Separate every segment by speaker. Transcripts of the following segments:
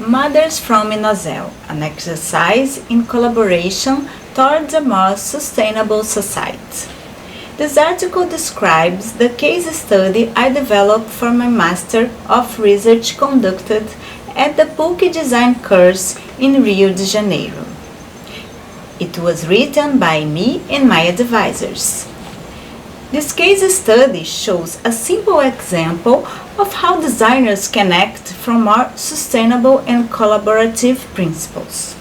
Speaker 1: Mothers from LeNS, an exercise in collaboration towards a more sustainable society. This article describes the case study I developed for my Master of Research conducted at the PUC Design course in Rio de Janeiro. It was written by me and my advisors. This case study shows a simple example of how designers can act from more sustainable and collaborative principles.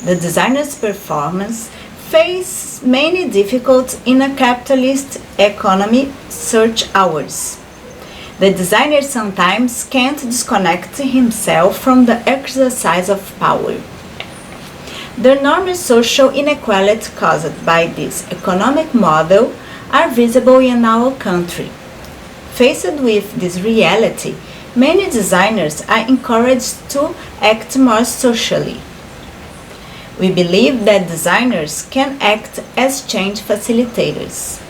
Speaker 1: The designer's performance faces many difficulties in a capitalist economy such hours. The designer sometimes can't disconnect himself from the exercise of power. The enormous social inequality caused by this economic model are visible in our country. Faced with this reality, many designers are encouraged to act more socially. We believe that designers can act as change facilitators.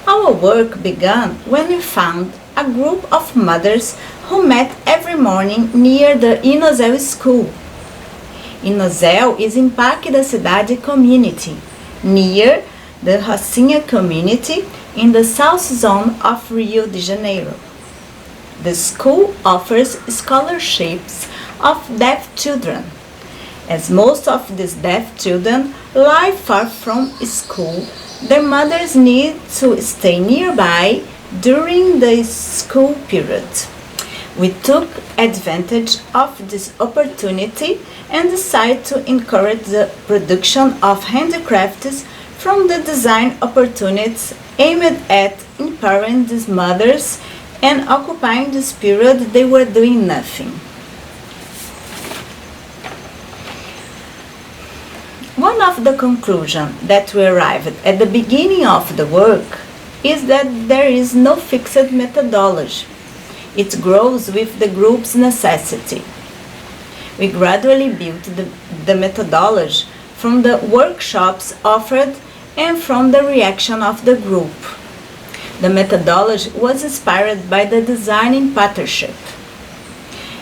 Speaker 1: Our work began when we found a group of mothers who met every morning near the LeNS school. LeNS is in Parque da Cidade community, near the Rocinha community in the south zone of Rio de Janeiro. The school offers scholarships of deaf children. As most of these deaf children live far from school, their mothers need to stay nearby during the school period. We took advantage of this opportunity and decided to encourage the production of handicrafts from the design opportunities aimed at empowering these mothers and occupying this period they were doing nothing. One of the conclusions that we arrived at the beginning of the work is that there is no fixed methodology. It grows with the group's necessity. We gradually built the methodology from the workshops offered and from the reaction of the group. The methodology was inspired by the designing partnership.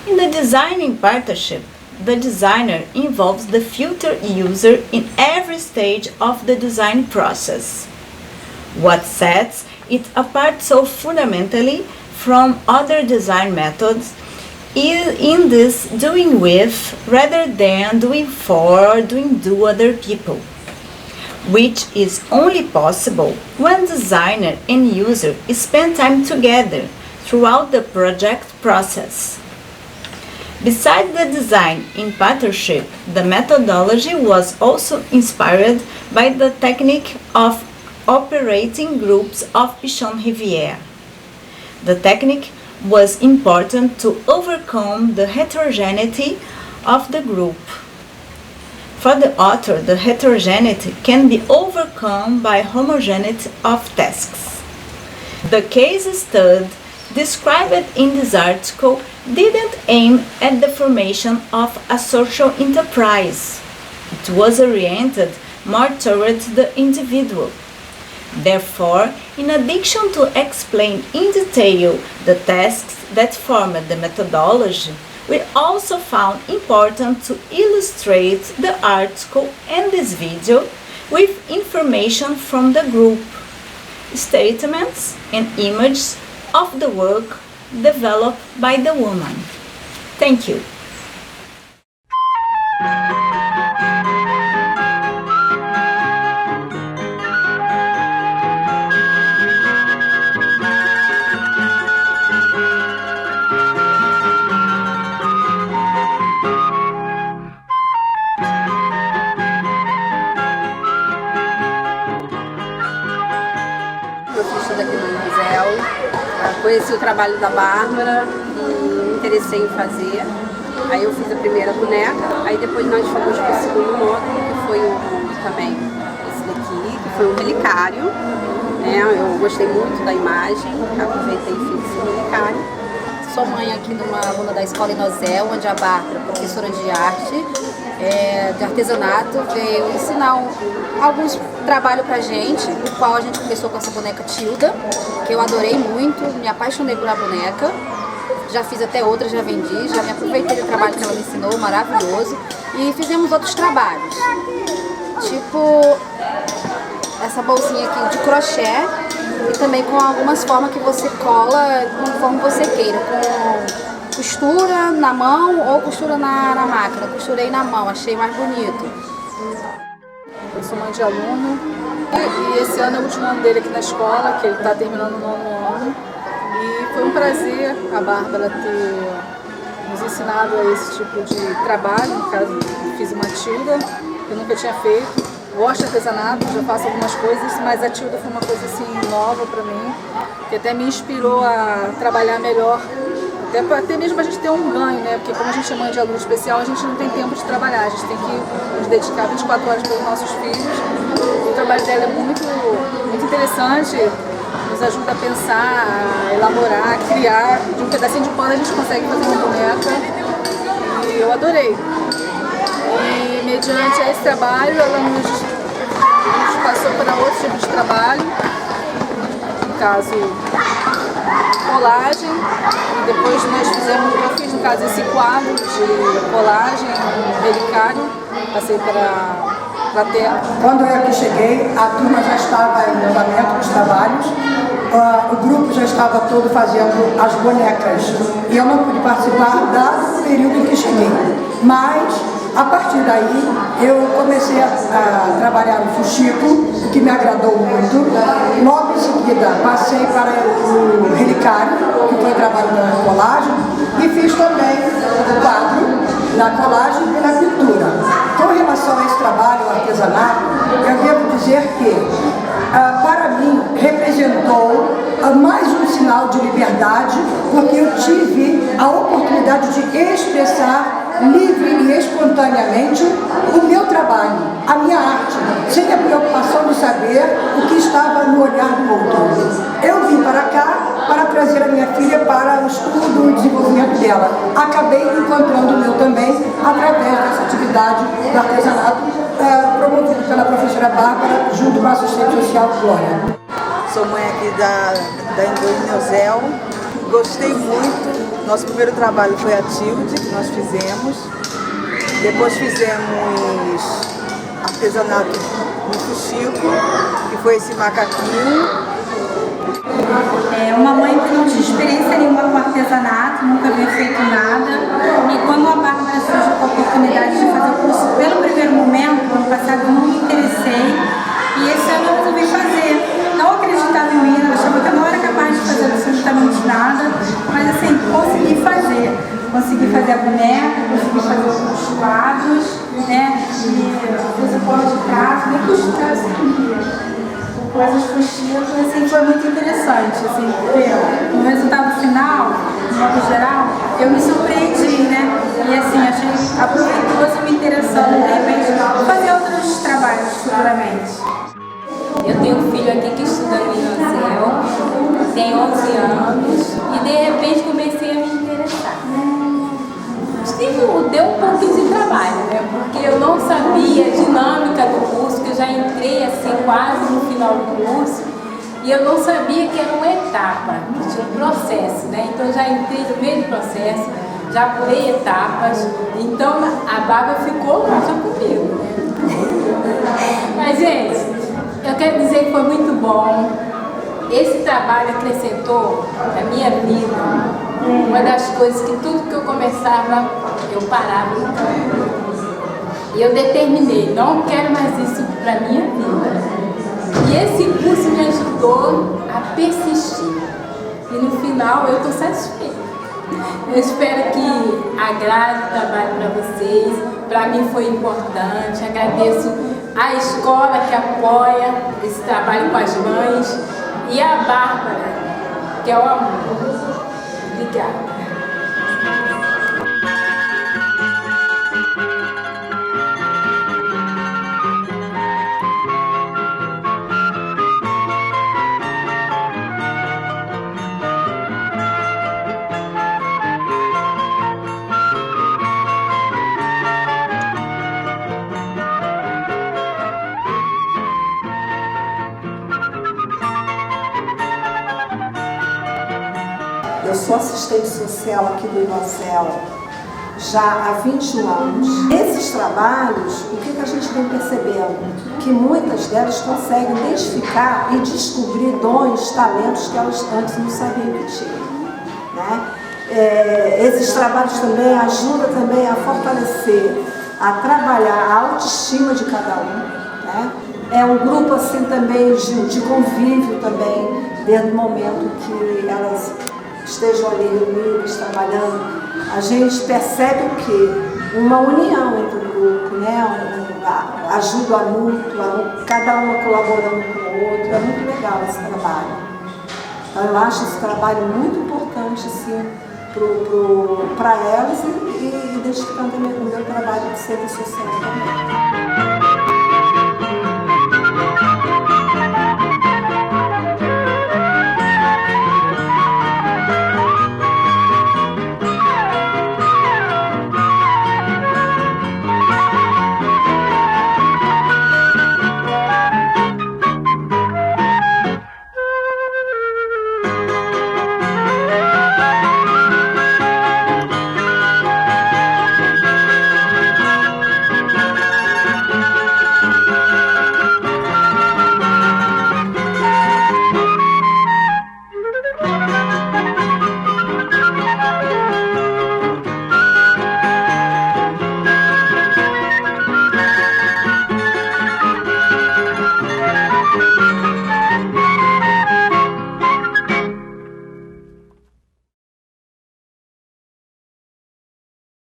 Speaker 1: In the designing partnership, the designer involves the future user in every stage of the design process. What sets it apart so fundamentally from other design methods is in this doing with rather than doing for or doing to other people, which is only possible when designer and user spend time together throughout the project process. Besides the design in partnership, the methodology was also inspired by the technique of operating groups of Pichon Rivière. The technique was important to overcome the heterogeneity of the group. For the author, the heterogeneity can be overcome by homogeneity of tasks. The case study described in this article didn't aim at the formation of a social enterprise. It was oriented more towards the individual. Therefore, in addition to explain in detail the tasks that formed the methodology, we also found important to illustrate the article and this video with information from the group, statements and images of the work developed by the woman. Thank you.
Speaker 2: Eu fiz tudo aqui no LeNS, conheci o trabalho da Bárbara e me interessei em fazer. Aí eu fiz a primeira boneca, aí depois nós fomos para o segundo módulo, que foi também esse daqui, que foi um relicário. Né? Eu gostei muito da imagem, aproveitei e fiz esse relicário.
Speaker 3: Sou mãe aqui de uma aluna da escola LeNS, onde a Bárbara, professora de arte, de artesanato, veio ensinar alguns trabalhos pra gente, o qual a gente começou com essa boneca Tilda, que eu adorei muito, me apaixonei por a boneca. Já fiz até outras, já vendi, já me aproveitei do trabalho que ela me ensinou, maravilhoso. E fizemos outros trabalhos, tipo essa bolsinha aqui de crochê e também com algumas formas que você cola conforme você queira, com costura na mão ou costura na máquina. Costurei na mão, achei mais bonito.
Speaker 4: Eu sou mãe de aluno e esse ano é o último ano dele aqui na escola, que ele está terminando o 9º ano. E foi um prazer a Bárbara ter nos ensinado a esse tipo de trabalho. No caso, fiz uma tilda, que eu nunca tinha feito. Gosto de artesanato, já faço algumas coisas, mas a tilda foi uma coisa assim nova para mim, que até me inspirou a trabalhar melhor, até mesmo a gente ter um ganho, né? Porque como a gente é mãe de aluno especial, a gente não tem tempo de trabalhar, a gente tem que nos dedicar 24 horas para os nossos filhos. O trabalho dela é muito interessante, nos ajuda a pensar, a elaborar, a criar. De um pedacinho de pano a gente consegue fazer uma boneca e eu adorei. E mediante esse trabalho, ela nos passou para outro tipo de trabalho, no caso, colagem, e depois eu fiz no caso esse quadro de colagem, um relicário, passei para a tela.
Speaker 5: Quando eu aqui cheguei, a turma já estava em andamento dos trabalhos, o grupo já estava todo fazendo as bonecas e eu não pude participar dado o período em que cheguei, mas a partir daí, eu comecei a trabalhar no fuxico, o que me agradou muito. Logo em seguida, passei para o relicário, que foi o trabalho da colagem, e fiz também o quadro na colagem e na pintura. Com relação a esse trabalho, o artesanato, eu devo dizer que, para mim, representou mais um sinal de liberdade, porque eu tive a oportunidade de expressar livre e espontaneamente o meu trabalho, a minha arte, sem a preocupação de saber o que estava no olhar do outro. Eu vim para cá para trazer a minha filha para o estudo e o desenvolvimento dela. Acabei encontrando o meu também através dessa atividade do artesanato promovido pela professora Bárbara junto com a assistente social Glória.
Speaker 6: Sou mãe aqui da Indônia. Gostei muito. Nosso primeiro trabalho foi a tilde, que nós fizemos. Depois fizemos artesanato no fuxico, que foi esse macaquinho.
Speaker 7: É uma mãe que não tinha experiência nenhuma com artesanato, nunca havia feito nada. E quando a Bárbara surgiu com a oportunidade de fazer o curso pelo primeiro momento, ano passado eu não me interessei. E esse ano eu resolvi fazer. Não acreditava em mim, eu achava que eu não era capaz de fazer absolutamente nada, mas assim, consegui fazer. Consegui fazer a boneca, consegui fazer os quadros, né? E fiz o pano de prato, nem costurar assim, coisas fuxicas, assim, foi muito interessante, assim, porque no resultado final, de modo geral, eu me surpreendi, né? E assim, achei aproveitoso e me interessando, de repente, fazer outros trabalhos futuramente.
Speaker 8: Eu tenho um filho aqui que estuda no LeNS, tem 11 anos e de repente comecei a me interessar. Deu um pouquinho de trabalho, né? Porque eu não sabia a dinâmica do curso, que eu já entrei assim quase no final do curso e eu não sabia que era uma etapa, que tinha um processo, né? Então eu já entrei no meio do processo, já pulei etapas, então a Bárbara ficou junto comigo, né? Mas gente, eu quero dizer que foi muito bom. Esse trabalho acrescentou na minha vida uma das coisas que tudo que eu começava, eu parava. E eu determinei, não quero mais isso para minha vida. E esse curso me ajudou a persistir. E no final eu estou satisfeita. Eu espero que agrade o trabalho para vocês. Para mim foi importante. Agradeço a escola que apoia esse trabalho com as mães e a Bárbara, que é o amor. Obrigada.
Speaker 9: sou assistente social aqui do INOCEL já há 21 anos. Esses trabalhos, o que a gente vem percebendo? Que muitas delas conseguem identificar e descobrir dons, talentos que elas antes não sabiam que tinham, né? Esses trabalhos também ajudam também a fortalecer, a trabalhar a autoestima de cada um, né? É um grupo assim também de convívio também, desde o momento que elas estejam ali unidas, trabalhando. A gente percebe o quê? Uma união entre o grupo, né? Ajuda mútua, cada uma colaborando com o outro. É muito legal esse trabalho. Então eu acho esse trabalho muito importante assim, para elas e identificando também o meu trabalho de serviço social também.